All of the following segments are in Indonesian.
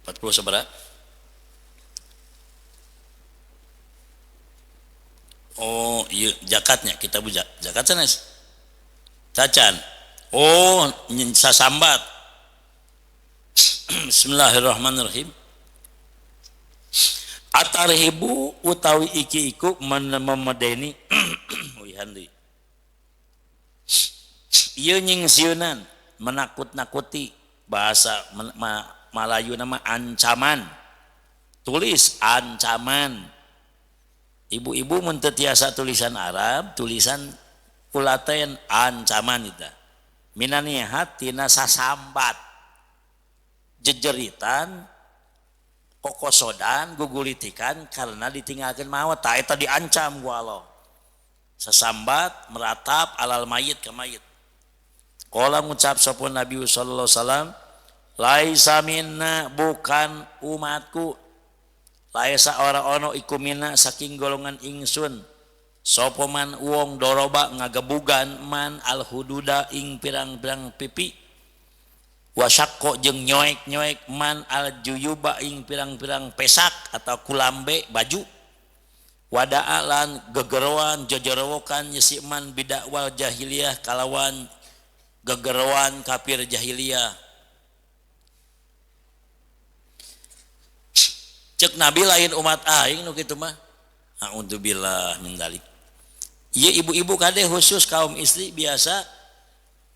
40 sabaraha? Oh iya zakatnya kita buja zakat sanes tacan. Oh sasambat. Bismillahirrahmanirrahim. Atarhibu utawi iki-iku memedeni wihandi ieu nyingsieunan menakut-nakuti bahasa Malayu nama ancaman. Tulis ancaman. Ibu-ibu mun teu tiasa tulisan Arab, tulisan kulaten ancaman itu. Minanihat tina sasambat. Jejeritan, kokosodan, gugulitikan karena ditinggalkeun maut. Ta eta diancam ku Allah. Sasambat meratap alal mayit ka mayit. Qala ngucap sapun Nabi sallallahu alaihi wasallam, laisa minna bukan umatku. Laisa ora ono iku minna saking golongan ingsun. Sapa man wong doroba ngagebugan man al hududa ing pirang-pirang pipi. Wasyaqqa jeung nyoek-nyoek man al juyuba ing pirang-pirang pesak atau kulambe baju. Wada'alan gegerowan jojorowokan nyesiman bidakwal jahiliyah kalawan gegerowan kafir jahiliyah. Cek Nabi lain umat aing nu kitu mah. A'udzubillah min dzalik. Ieu ibu-ibu kade khusus kaum istri biasa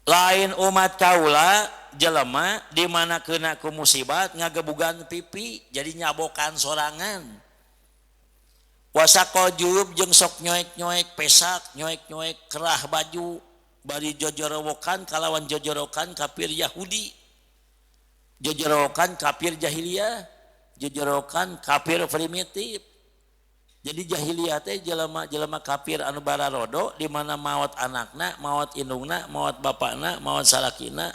lain umat kaula jelema di mana kena ku musibat ngagebugan pipi jadi nyabokan sorangan. Wasaqo juyub jeung sok nyoek-nyoek pesak, nyoek-nyoek kerah baju bari jojorowokan kalawan jojorokan kafir Yahudi. Jojorokan kafir jahiliyah, jojorokan kafir primitif. Jadi jahiliyah teh jelema kafir anu bararodo di mana maot anakna, maot indungna, maot bapakna, maot salakina,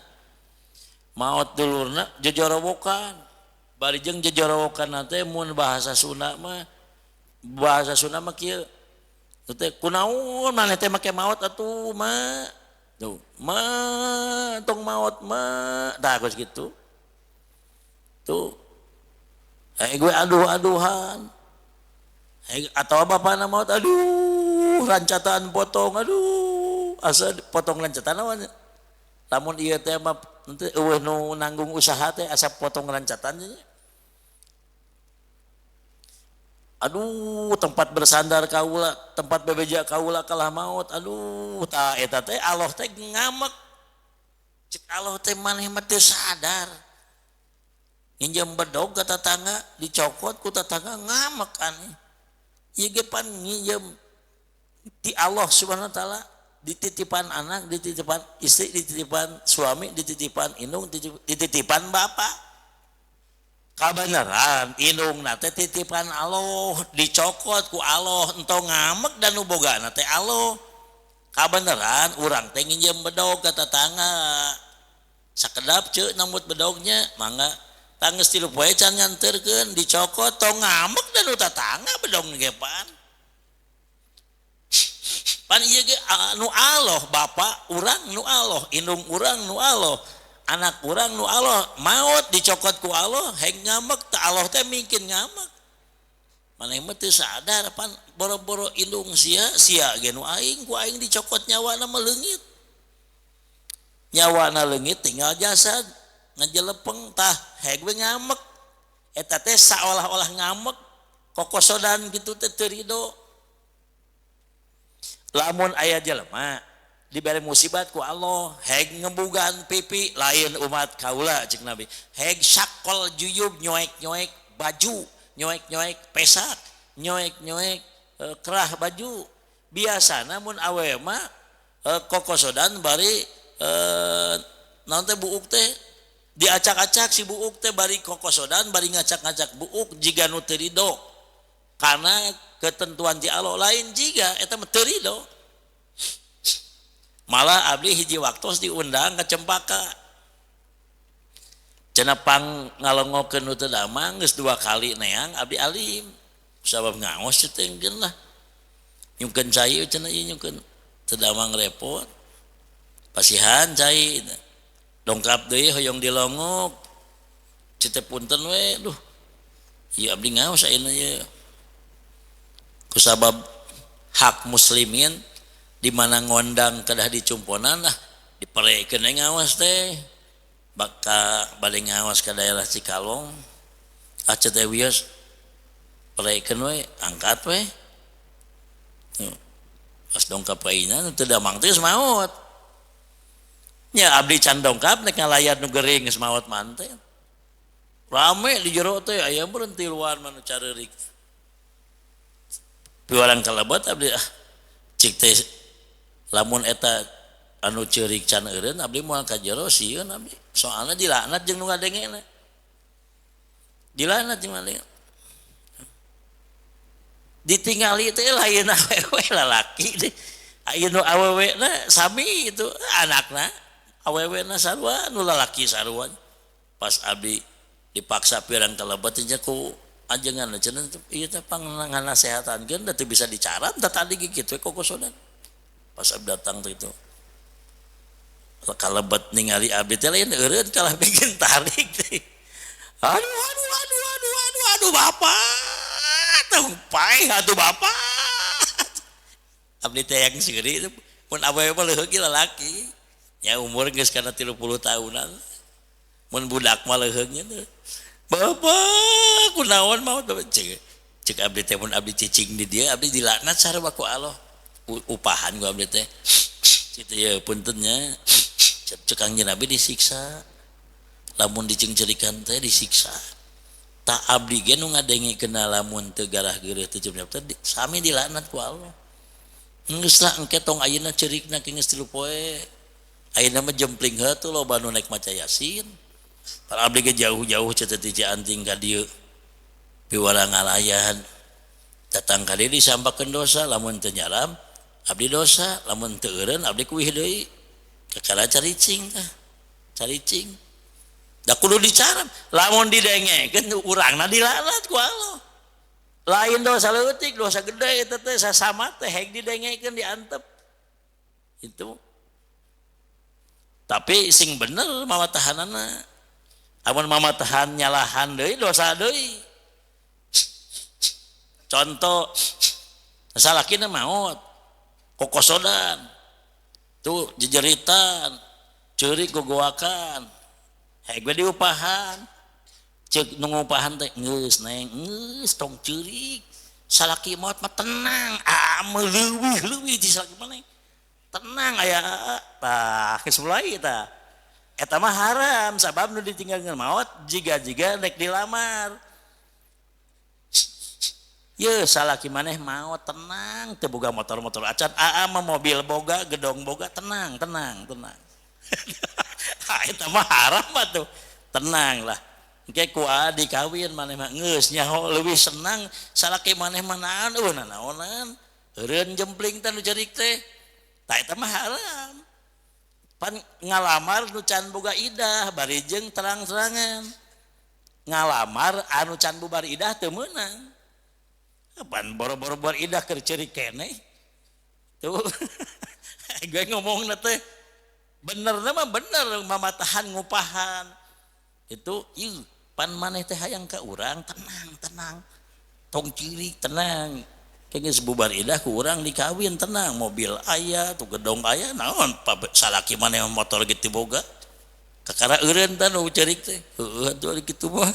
maot dulurna jojorowokan. Bari jeung jojorowokan teh mun bahasa Sunda mah kieu. Teh kunaon maneh teh make maot atuh mah. Tuh, mah tong maot mah. Tah geus kitu. Tuh. Gue aduh-aduhan. Atau bapana maot aduh rancatan potong aduh asa potong rancatan naon. Lamun ieu teh mah teu eueuh nu nanggung usaha teh asa potong rancatan nya. Aduh tempat bersandar kaula, tempat bebeja kaula kalah maut. Aduh ta eta teh Allah teh ngamek. Cek Allah teh maneh mah teu sadar. Nginjem bedog ka tatangga dicokot ku tatangga ngamek aneh. Ieu ge pan nginjem ti Allah Subhanahu wa taala dititipan anak, dititipan istri, dititipan suami, dititipan indung, dititipan bapak. Kabeneran indung nate titipan Allah dicokot ku Allah entong ngamek dan ubogana teh Allah. Kabeneran urang teh nginjem bedog ka tetangga sakedap ceuk namut bedognya mangga tanggeus 3 poe can nyanterkeun dicokot tong ngamek dan tetangga bedog ge pan ieu ge nu Allah bapak urang nu Allah indung urang nu Allah anak urang nu Allah maut dicokot ku Allah heng ngamek teh Allah teh mungkin ngamek maneh mah teu sadar pan boro-boro indung sia ge nu aing ku aing dicokot nyawana mah leungit nyawana leungit tinggal jasad ngajelepeng tah heng we ngamek eta teh saolah-olah ngamek kokosodan kitu teh teu ridho. Lamun aya jelema dibere musibat ku Allah heg ngembugan pipi lain umat kaula cek Nabi heg syakol juyub nyoek-nyoek baju nyoek-nyoek pesak nyoek-nyoek kerah baju biasa namun awe mah kokosodan bari naon teh buuk teh diacak-acak si buuk teh bari kokosodan bari ngacak-ngacak buuk jiga nu teu ridho karena ketentuan ti Allah lain jiga eta mah teu ridho. Malah abdi hiji waktos diundang ke Cempaka cenah pang ngalongokeun nu teu damang geus 2 kali neang abdi alim sabab ngaos teh engkeun lah nyungkeun cai cenah ieu nyungkeun teu damang repot pasihan cai dongkap deui hoyong dilongok cete punten we duh ieu abdi ngaos ayeuna ye kusabab hak muslimin di mana ngondang kedah dicumponan lah diparekeun ngawas teh baka bade ngawas ka daerah Cikalong aca teh wios parekeun we angkat we pas dongkap ka ina teu damang teh maot nya abdi can dongkap nek ngalayan nu gering geus maot manten rame di jero teh aya berhenti luar manu careurik piwarang kalebet abdi cik teh lamun eta anu ceurik can eureun abdi moal ka jero sieun abdi soalna dilaknat jeung nu ngadengena dilaknat jeung ngadengena ditingali teh lain awewe lalaki deh ayeuna awewena sami itu anakna awewena sarua nu lalaki sarua pas abdi dipaksa pirang kalebet nya ku ajengan cenah ieu teh panganasehatankeun da teu bisa dicarat da tadi kitu kokosodan pas abdi datang teh itu kalebet ningali abdi teh lain eureun kalah bikin tarik teh aduh bapak tumpai atuh bapak abdi teh yang seuri mun awewe mah leuheug lalaki nya umur geus kana 30 tahunan mun budak mah leuheugnya teh bapak kunaon mau cek abdi teh mun abdi cicing di dia abdi dilaknat sarua ku Allah upahan ku abdi teh kitu ye puntennya cek anjeun abdi disiksa lamun dicengcerikan teh disiksa tak abdi ge nu ngadengikeun lamun teu garah geureuh teu jam teh sami dilaknat ku Allah geus lah engke tong ayeuna ceurikna geus 3 poe ayeuna mah jempling heuh loba nu naik maca Yasin para abdi ge jauh-jauh cenah ti Cianting ka dieu piwara ngalayan datang ka dieu disampakeun dosa lamun teu nyaram abdi dosa lamun teu eureun abdi kuih deui kakara caricing tah caricing da kudu dicaram lamun didengekeun urangna dilaknat ku Allah lain dosa leutik dosa gede eta teh sasama teh heg didengekeun diantep itu tapi sing bener mamatahanana amun mamatahan nyalahan deui dosa deui contoh salakina maot kokosodan tuh jejeritan ceurik gogoakan heg we diupahan ceuk nu ngupahan teh geus neng geus tong ceurik salaki maot mah tenang meuleuwih di salaki maneh tenang aya tah geus mulai tah eta mah haram sabab nu ditinggalkeun maot jiga-jiga rek dilamar ye salaki maneh maot tenang teu boga motor-motor acan mah mobil boga gedong boga tenang eta mah haram atuh tenang lah engke ku adi kawin maneh mah geus nyaho leuwih senang salaki maneh mah naonan eureun jempling teh nu cerik teh tah eta mah haram pan ngalamar nu can boga idah bari jeung terang-terangan ngalamar anu can bubar idah teu meunang pan boro-boro bubar idah keur cerik keneh tuh gue ngomongna teh bener mah bener mamatahan ngupahan itu ieu pan maneh teh hayang ka urang tenang tong ciri tenang geus bubar idah ku urang dikawin tenang mobil aya tuh gedong aya naon salaki maneh motor gitu boga kakara eureun teh nu ceurik teh heueuh atuh kitu mah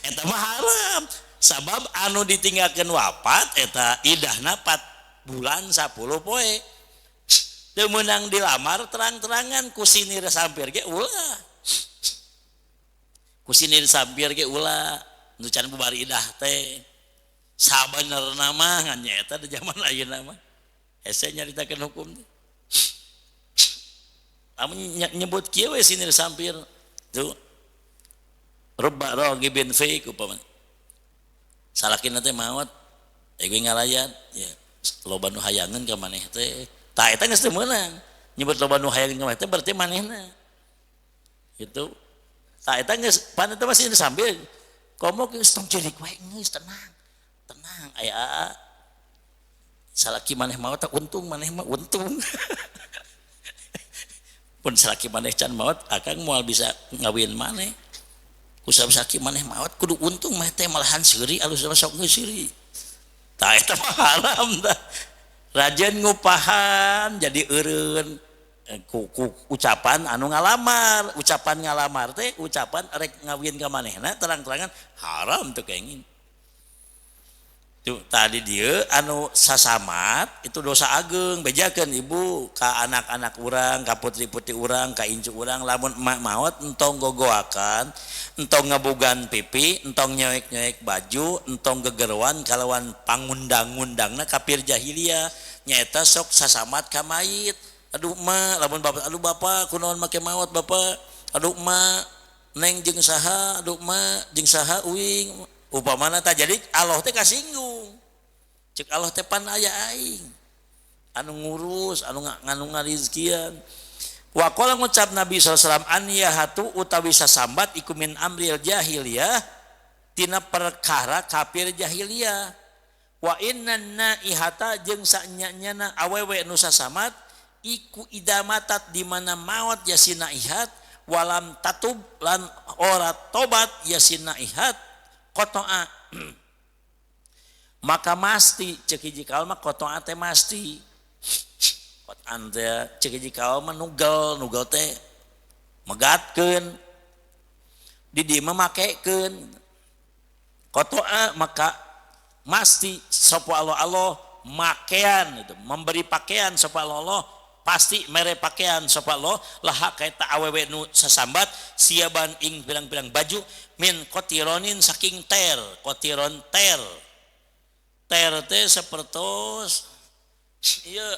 eta mah haram sabab anu ditinggalkeun wafat eta idahna 4 bulan 10 poe teu meunang dilamar terang-terangan ku sinir sampir ge ulah ku sinir sampir ge ulah nu can bubar idah teh sabenerna mah ngan nya eta di zaman ayeuna mah hese nyaritakeun hukum teh amun nyebut kieu we sinir sampir tuh rubba ragibin fiik upamana salakina teh maot gue ngalayan ya loba nu hayangeun ka maneh teh tah eta geus teu meunang nyebut loba nu hayangeun ka maneh teh berarti manehna gitu tah eta geus pan eta masih sambil komo geus tong ceurik wae geus tenang aya salaki maneh maot tak untung maneh mah untung pun salaki maneh can maot akang moal bisa ngawin maneh kusab sakit maneh maot kudu untung mah teh malahan seuri alus sok geus seuri tah eta mah haram tah rajen ngupahan jadi eureun ku ucapan anu ngalamar teh ucapan rek ngawin ka manehna terang-terangan haram teu kenging tuh tadi dia anu sasamat itu dosa ageng bejakeun ibu ka anak-anak urang ka putri-putri urang ka incu urang lamun emak maot entong gogoakan entong ngabogan pipi entong nyoek-nyoek baju entong gegerwan kalawan pangundang-undangna kafir jahiliyah nyaeta sok sasamat ka mayit aduh emak lamun bapak aduh bapak kunaon make maot bapak aduh emak neng jeung saha aduh emak jeung saha uing upamana tah jadi Allah teh kasinggung cek Allah teh pan aya aing anu ngurus anu nganu ngarizkian wa qala ngucap Nabi sallallahu alaihi wasallam an yahatu utawi sasambat iku min amril jahiliyah tina perkara kafir jahiliyah wa innan naihata jeung sanyanyana awewe nu sasamat iku idamatat di mana maut yasin naihat walam tatub lan ora tobat yasin naihat kotoa maka masti cek hiji kaul mah kotoa teh masti kotoan teh cek hiji kaul mah nugel teh megatkeun di dieu mah makekeun kotoa maka masti sapa Allah makean itu memberi pakaian sapa Allah pasti mere pakaian sapa Allah laha kaita awewe nu sasambat siaban ing pirang-pirang baju min kotironin saking kotiron ter teh sapertos ieu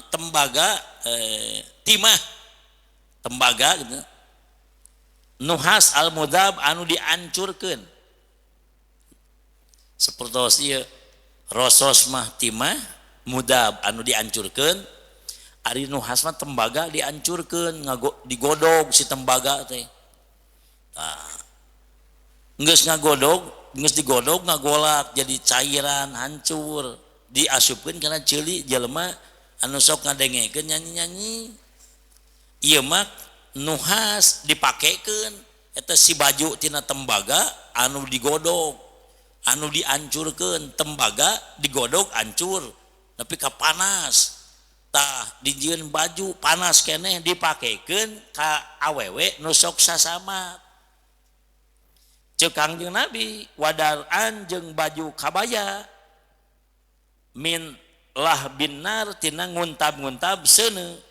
tembaga timah tembaga gitu nuhas al mudab anu diancurkeun sapertos ieu rosos mah timah mudab anu diancurkeun ari nuhas mah tembaga diancurkeun digodog si tembaga teh geus digodog ngagolak jadi cairan hancur diasupkeun kana ceuli jelema anu sok ngadengekeun nyanyi-nyanyi ieu mah nuhas dipakekeun eta si baju tina tembaga anu digodog anu diancurkeun tembaga digodog hancur tapi ka panas tah dijieun baju panas keneh dipakekeun ka awewe nu sok sasamat ceuk Kangjeng Nabi wadar'an jeung baju kabaya min lah binar tina nguntab-nguntab seuneu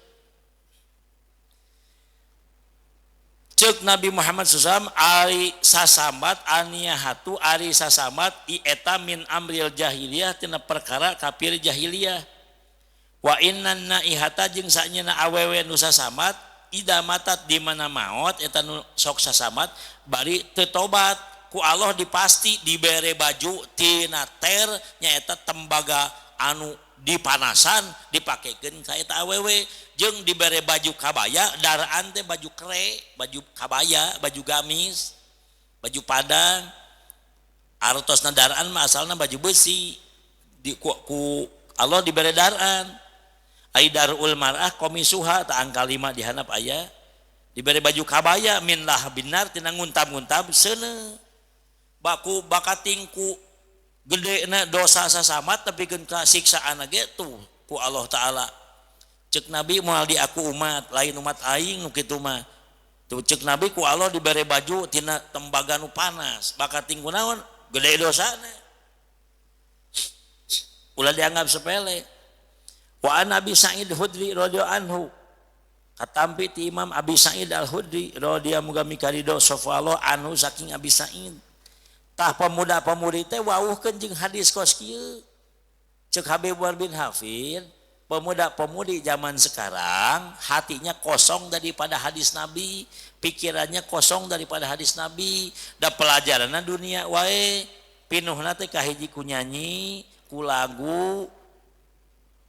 ceuk Nabi Muhammad SAW ari sasambat aniyahatu ari sasambat ieta min amril jahiliyah tina perkara kafir jahiliyah wa innan naihata jeung sanyana awewe nu sasambat ida matat di mana maot eta nu sok sasambat bari teu tobat ku Allah dipasti dibere baju tina ter nyaeta tembaga anu dipanasan dipakekeun ka eta awewe jeung dibere baju kabaya daraan teh baju kere baju kabaya baju gamis baju padang artosna daraan mah asalna baju besi ku Allah dibere daraan ai darul mar'ah komisuha ta angka 5 dihanap aya dibere baju kabaya min lah binar tina nguntab-nguntab seuneu baku bakatingku gedena dosa sasamat tapi keun ka siksaan ge tuh ku Allah taala cek Nabi moal di aku umat lain umat aing nu kitu mah tuh cek Nabi ku Allah dibere baju tina tembaga nu panas bakatingku naon gede dosana ulah dianggap sepele wa an Abi Sa'id Hudri radhiyallahu anhu katampi ti Imam Abi Sa'id Al-Hudri radhiyallahu muga mikarido safallahu anhu saking Abi Sa'id tah pemuda-pemudi teh wawuhkeun jeung hadis kos kieu ceuk Habib bin Hafid pemuda-pemudi zaman sekarang hatinya kosong daripada hadis Nabi pikirannya kosong daripada hadis Nabi da pelajaranna dunia wae pinuhna teh ka hiji ku nyanyi ku lagu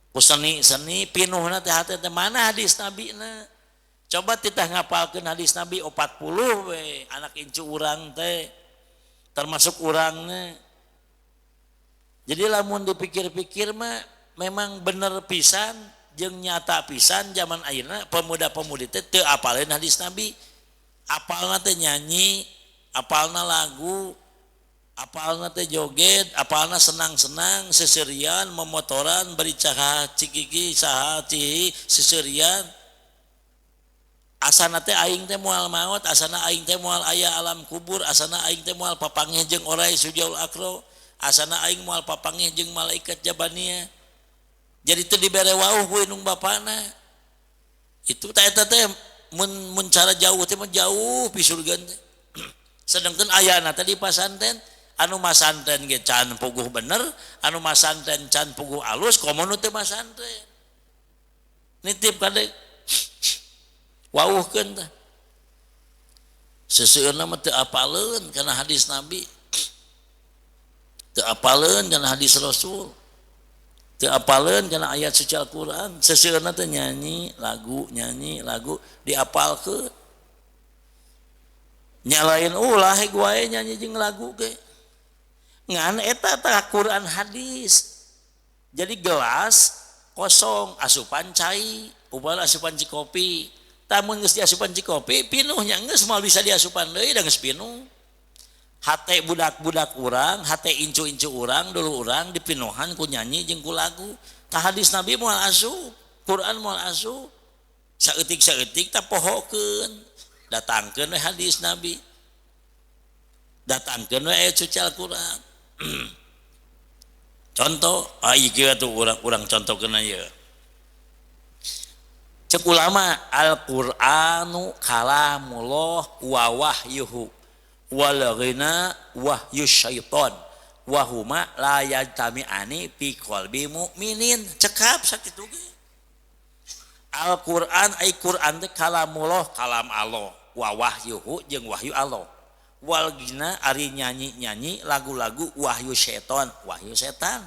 ku seni pinuhna teh hate teh mana hadis Nabi na coba titah ngapalkeun hadis Nabi 40 we anak incu urang teh termasuk urangnya jadi lamun dipikir-pikir mah memang bener pisan jeung nyata pisan zaman ayeuna pemuda-pemudi teh teu apaleun hadis Nabi apalna teh nyanyi, apalna lagu, apalna teh joget, apalna senang-senang, seserian, memotoran, beri caha cikiki, saha cihi, seserian. Asana teh aing teh moal maut, asana aing teh moal aya alam kubur, asana aing teh moal papanggih jeung orai sujaul akro, asana aing moal papanggih jeung malaikat jabania. Jadi teu dibere wauh ku indung bapana. Itu teh eta teh mun cara jauh teh mah jauh pi surga teh. Sedengkeun ayana teh di pasantren anu masantren ge can puguh bener, anu masantren can puguh alus, komo nu teu masantren. Nitip kade wauhkeun tah. Seseueurna mah teu apaleun kana hadis Nabi. Teu apaleun kana hadis Rasul. Teu apaleun kana ayat suci Al-Qur'an. Seseueurna teh nyanyi lagu diapalkeun. Nyalain ulah wae nyanyi jeung lagu ge. Ngan eta tah Quran hadis. Jadi gelas kosong asupan cai, upama asupan cikopi. Tamun geus diasupan cikopi, pinuhnya geus moal bisa diasupan deui da geus pinuh. Hate budak-budak urang, hate incu-incu urang, dulu urang dipinuhan ku nyanyi jeung ku lagu. Tah hadis Nabi moal asup, Quran moal asup. Saeutik-saeutik tah pohokeun. Datangkeun we hadis Nabi. Datangkeun we ayat suci Al-Qur'an. Contoh, ieu atuh urang contohkeun ieu. Cek ulama Al-Qur'anu kalamullah wa wahyuhu wal ghina wahyu syaiton wa huma la yajtami'ani fi qalbi mu'minin. Cekap sakitu ge. Al-Qur'an ai Qur'an teh kalamullah kalam Allah wa wahyuhu jeung wahyu Allah. Wal ghina ari nyanyi-nyanyi lagu-lagu wahyu syaiton wahyu setan.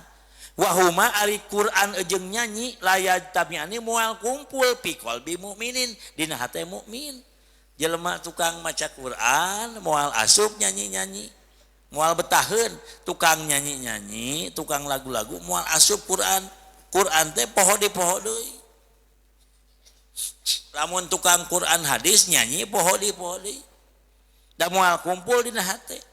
Wahuma ari Quran jeung nyanyi layad tabiani moal kumpul fi qalbi mukminin dina hate mukmin. Jelema tukang maca Quran moal asup nyanyi-nyanyi, moal betaheun tukang nyanyi-nyanyi, tukang lagu-lagu moal asup Quran. Quran teh poho di poho deui. Lamun tukang Quran hadis nyanyi poho di poho deui. Da moal kumpul dina hate.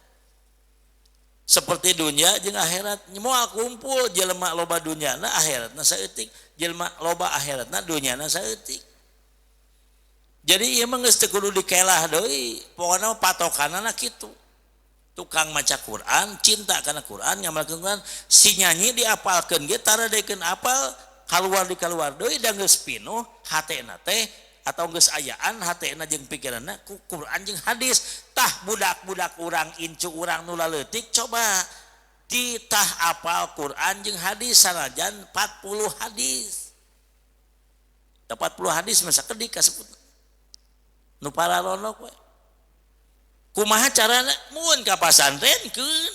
Seperti dunia jeung akhirat moal kumpul jelema loba dunyana akhiratna saeutik, jelema loba akhiratna dunyana saeutik. Jadi ieu mah geus teu kudu dikelah deui, pokona patokanana kitu. Tukang maca Quran, cinta kana Quran, ngamalkeun Quran, si nyanyi diapalkeun ge taradekeun apal kaluar di kaluar deui da geus pinuh hatena teh atau geus ayaan hatena jeung pikiranna ku Quran jeung hadis. Tah budak-budak urang incu urang nu laleutik coba ditah apal Quran jeung hadis sanajan 40 hadis. 40 hadis masa kedik kasebut. Nu pararonok we. Kumaha carana mun ka pasantrenkeun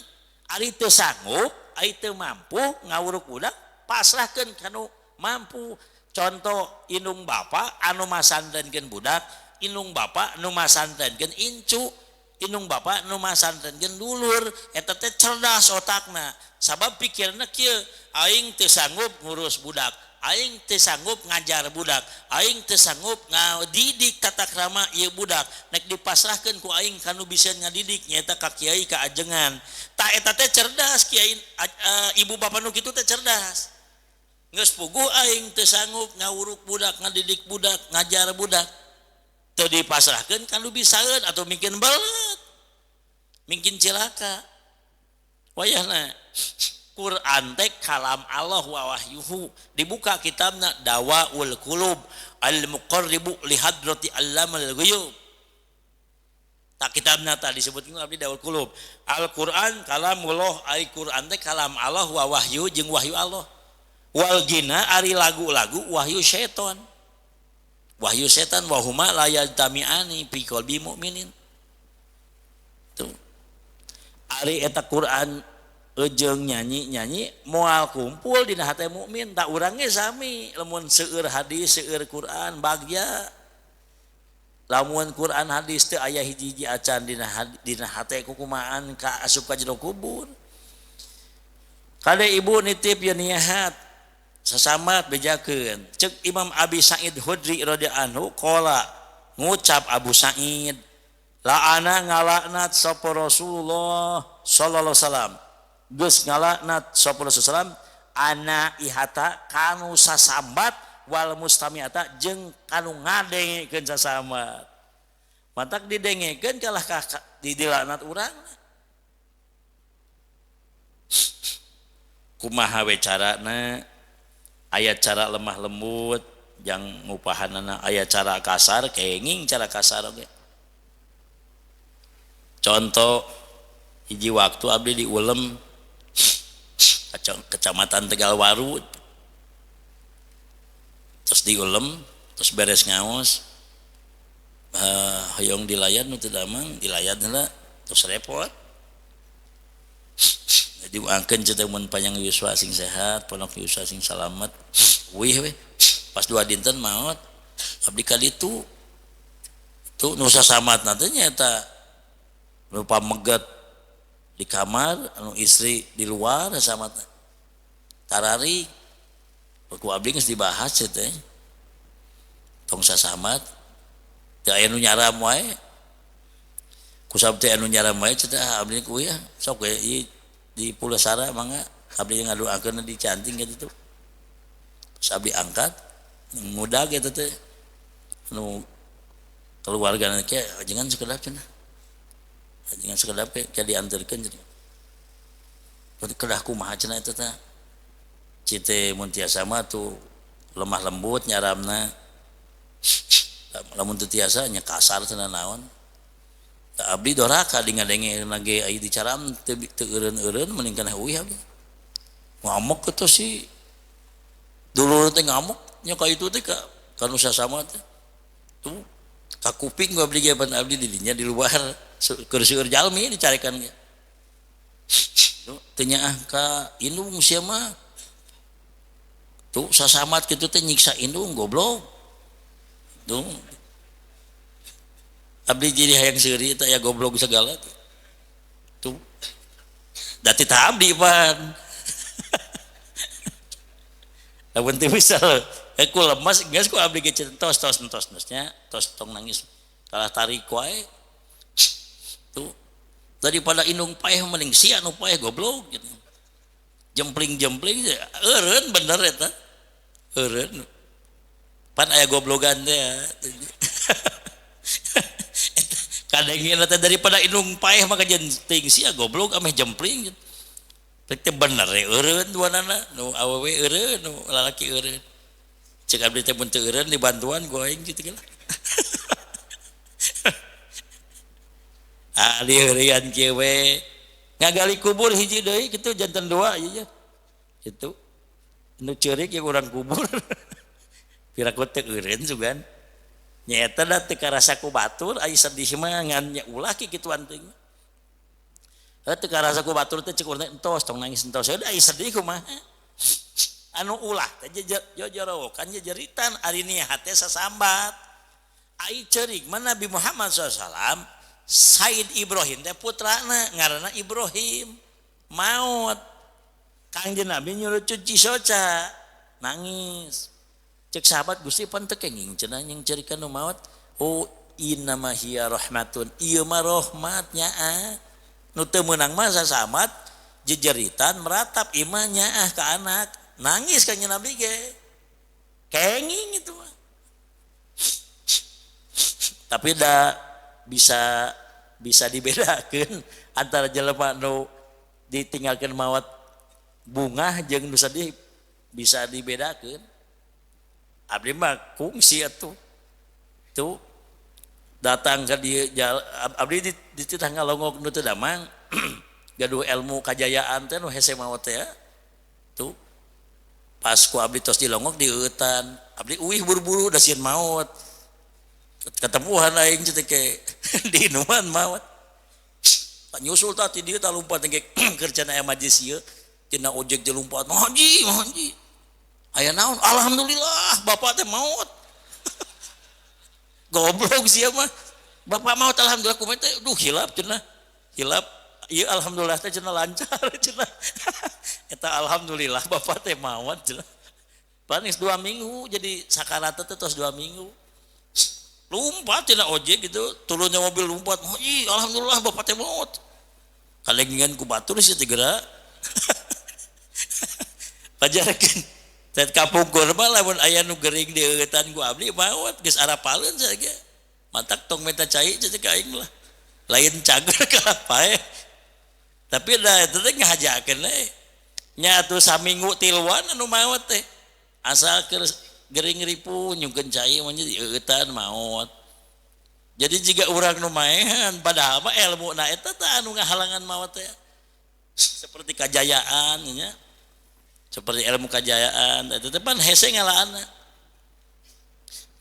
ari teu sanggup, ari teu mampu ngawuruk budak pasrahkeun kanu mampu. Contoh indung bapa anu masantrenkeun budak, indung bapa nu masantrenkeun incu, indung bapa nu masantrenkeun dulur, eta teh cerdas otakna. Sabab pikirna kieu, aing teu sanggup ngurus budak, aing teu sanggup ngajar budak, aing teu sanggup ngadidik tata krama ieu budak. Nek dipasrahkeun ku aing kanu bisa ngadidik nyaeta ka kiai ka ajengan. Tah eta teh cerdas kiai ibu bapa nu kitu teh cerdas. Geus puguh aing teu sanggup ngawuruk budak, ngadidik budak, ngajar budak. Teu dipasrahkeun kanu bisaeun atau mungkin belet. Mungkin cilaka. Wayahna Quran teh kalam Allah wa wahyuhu. Dibuka kitabna Dawaul Qulub al-muqarribu li hadrati allamal ghuyub. Tak kitabna tadi disebutkeun abdi Dawaul Qulub. Al-Qur'an kalamullah ai Quran teh kalam Allah wa wahyu jeung wahyu Allah. Wal gina ari lagu-lagu wahyu setan. Wahyu setan wahuma la yajtami'ani fi qalbi mu'minin. Tuh. Ari eta Quran jeung nyanyi-nyanyi moal kumpul dina hate mukmin, tak urang ge sami lamun seueur hadis seueur Quran bagja. Lamun Quran hadis teu aya hiji-hiji acan dina hate kukumaan ka asup ka jero kubur. Kade ibu nitip ya niat sasamat bejakeun. Cek Imam Abi Sa'id Khudri radhiyallahu anhu qala ngucap Abu Sa'id la'ana ngalaknat sapa Rasulullah sallallahu alaihi wasallam geus ngalaknat sapa Rasulullah ana ihata kanu sasambat wal mustamiata jeung kanu ngadengekeun sasambat matak didengekeun kalah di dilaknat urang kumaha we carana aya cara lemah lembut yang ngupahanana aya cara kasar kenging cara kasar oge contoh hiji waktu abdi di Ulem kecamatan Tegalwaru terus di Ulem terus beres ngaos hoyong dilayan nu teu damang dilayan heula terus repot jadi angkeun ceuk mun panjang yuswa sing sehat ponok yuswa sing salamet wih we pas dua dinten maot abdi ka ditu tu nu sasamat nanti nyata lupa megat di kamar anu istri di luar sama tarari ku abdi geus dibahas teh tong sasamat teu aya nu nyaram wae ku sabtu anu nyaram wae cenah abdi ku ya sok we di Pulasara mangga abdi ngadoakeun di canting kitu terus abdi angkat mudah gitu teh nu keluarga ke jangan sekedap cenah jangan sekedap kayak diantarkan jadi kedah kumaha cenah eta teh cite mun tiasa mah tuh lemah lembut nyaramna lamun teu tiasa nya kasar cenah naon abdi doraka dingadenge lagi aya dicaram teu eureun-eureun mending kana euih abdi ngamuk kitu si dulur teh ngamuk nya ka itu teh ka kanu sasama teh tuh ka kuping gua abdi ge pan abdi di dinya di luar keur jalmi dicarekan ge teu nyaah ka indung sia mah tuh sasamat kitu teh nyiksa indung goblok tuh abdi jadi hayang seuri teh aya goblok segala tuh da ti tah abdi pan lamun teu misal aku lemas geus ku abdi ge tos nya tos tong nangis kalah tarik wae tuh daripada indung paeh mending sia nu paeh goblok gitu jempling eureun bener eta eureun pan aya goblogan teh kadangnya teh daripada indung paeh maka jenting sia goblok ameh jempling teh bener eureun duanana nu awewe eureun nu lalaki eureun cek abdi teh mun teu eureun dibantuan ku aing kitu lah ali heurean kieu we ngagali kubur hiji deui kitu janten dua ieu kitu nu ceurik yang urang kubur piraku teu eureun sugan nyaeta da teu karasa ku batur ai sedih mah ngan nya ulah kikituan teh teu karasa ku batur teh cek urang entos tong nangis entos ai sedih kumaha anu ulah teh jojorowokan jeritan ari niat teh sasambat ai ceurik mana Nabi Muhammad SAW Said Ibrahim teh putrana ngaranna Ibrahim maut Kangjeng Nabi nyuruh cuci soca nangis cek sahabat Gusti pan teu kenging cenah yang cerikeun nu maot oh innama hiya rahmatun ieu mah rahmatnya nu teu meunang mah sasamat jejeritan meratap imannya ke anak nangis Kangjeng Nabi ge kenging itu mah tapi da bisa dibedakeun antara jelema nu ditinggalkeun maot bunga jeung nu sedih bisa dibedakeun abdi mah kungsi atuh tuh datang ke dia abdi di titah ngalongok nu teu damang gaduh ilmu kajayaan teh nu hese maot teh tuh pas ku abdi tos dilongok di eutan abdi uih buru-buru da sieun maot ketemuan aing teh ke di inuman maot nyusul tah ti dieu tah lumpat ge kerjana aya majlis ieu tina ojek teh lumpat haji aya naon alhamdulillah bapak teh maot goblok sia mah bapak maot alhamdulillah kumaha teh duh hilap cenah hilap ieu alhamdulillah teh cenah lancar cenah eta alhamdulillah bapak teh maot cenah paling 2 minggu jadi sakarat teh tos 2 minggu lumpat tina ojek gitu, turunnya mobil lumpat. Oh, alhamdulillah bapak teh maut. Kalengan ku batur sih tegera. Pajarkeun. Tet kapungkur mah lamun aya nu gering di eueutan ku abdi maot geus arapaleun saja. Matak tong minta cai ceuk aing lah. Lain cager ka pae. Tapi da eta teh ngahajakeun we. Nya atuh saminggu tiluan anu maot teh. Asal keur gering ripu nyungkeun cai mah di eueutan maot. Jadi jika urang nu maehan padahal mah ilmu na eta teh anu ngahalangan maot teh. Seperti kajayaan nya. Seperti ilmu kajayaan eta teh pan hese ngalaanna.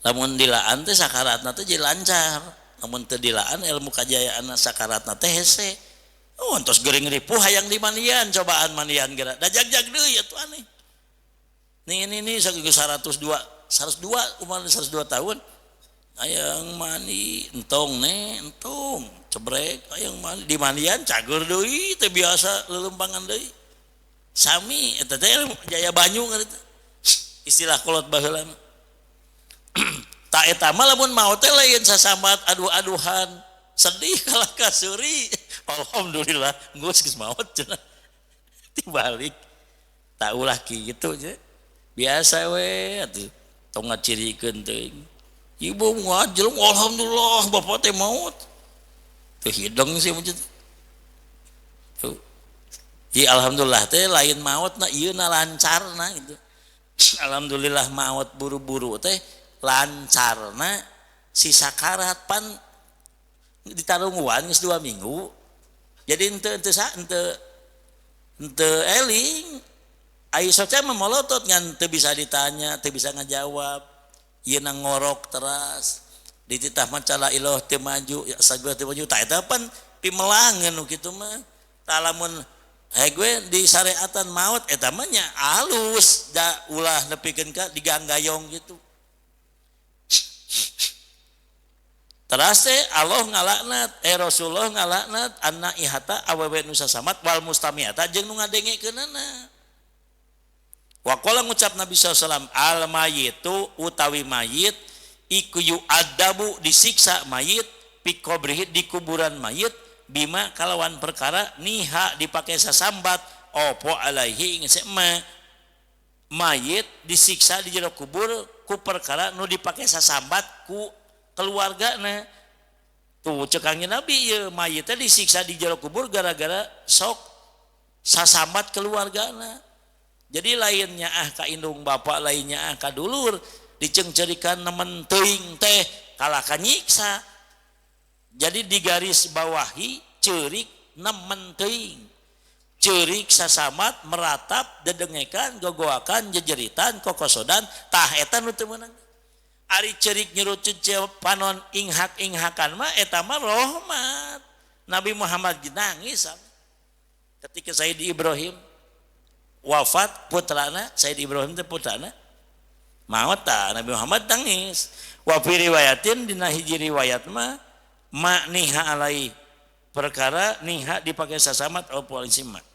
Lamun dilaan teh sakaratna teh jadi lancar. Lamun teu dilaan ilmu kajayaanna sakaratna teh hese. Oh, entos gering ripuh hayang di manian cobaan manian geura. Da jag-jag deui atuh aneh. Nih sageus 102 umur 102 tahun. Hayang mani entong cebrek hayang mani di manian cager deui teu biasa lelempangan deui. Sami eta teh jaya banyu ngaranna. Istilah kolot baheula. Ta eta mah lamun maot teh lain sasambat aduh-aduhan, sedih kalah kasuri. Alhamdulillah geus maot cenah. Tibalik. Tak ulah kitu nya. Biasa we atuh tong ngacirikeun teuing. Ibu ngajeng alhamdulillah bapak teh maot. Teu hideng sih mah tuh. Ji alhamdulillah teh lain maot na ieu na lancarna gitu. Alhamdulillah maot buru-buru teh lancarna si sakarat pan ditarungguan geus 2 minggu. Jadi henteu eling. Ai soca mah molotot ngan teu bisa ditanya, teu bisa ngajawab. Ieu na ngorok teras. Dititah mah cala iloh teu maju, ya sageur teu maju. Tah eta pan pimelangeun nu kitu mah. Tah lamun gue di syariatan maut eta mah nya alus da ulah nepikeun ka diganggayong gitu. Teras teh Allah ngalaknat Rasulullah ngalaknat anna ihata awewe nu sasamat wal mustamiata jeung nu ngadengekeunana. Wa qala ngucap Nabi sallallahu al mayitu utawi mayit iku yu adabu disiksa mayit fi qabrihi di kuburan mayit bima kalawan perkara niha dipakai sasambat opo alaihi ingse mayit disiksa di jero kubur ku perkara nu dipakai sasambat ku keluargana. Tuh cekangnya Nabi ya mayitnya disiksa di jero kubur gara-gara sok sasambat keluargana. Jadi lainnya ka indung bapak, lainnya ka dulur dicengcerikan nemen teuing teh kalah ka nyiksa. Jadi di garis bawahi ceurik nemen teuing. Ceurik sasamat meratap dedengekan gogoakan jejeritan kokosodan tah eta nu teu meunang. Ari ceurik nyurucut panon inghak-inghakan mah eta mah rahmat. Nabi Muhammad nangis ketika Sayyid Ibrahim wafat putrana, Sayyid Ibrahim teh putrana maot tah Nabi Muhammad nangis. Wa fi riwayatin dina hiji riwayat mah ma niha alai perkara niha dipakai sasamat au polisi mak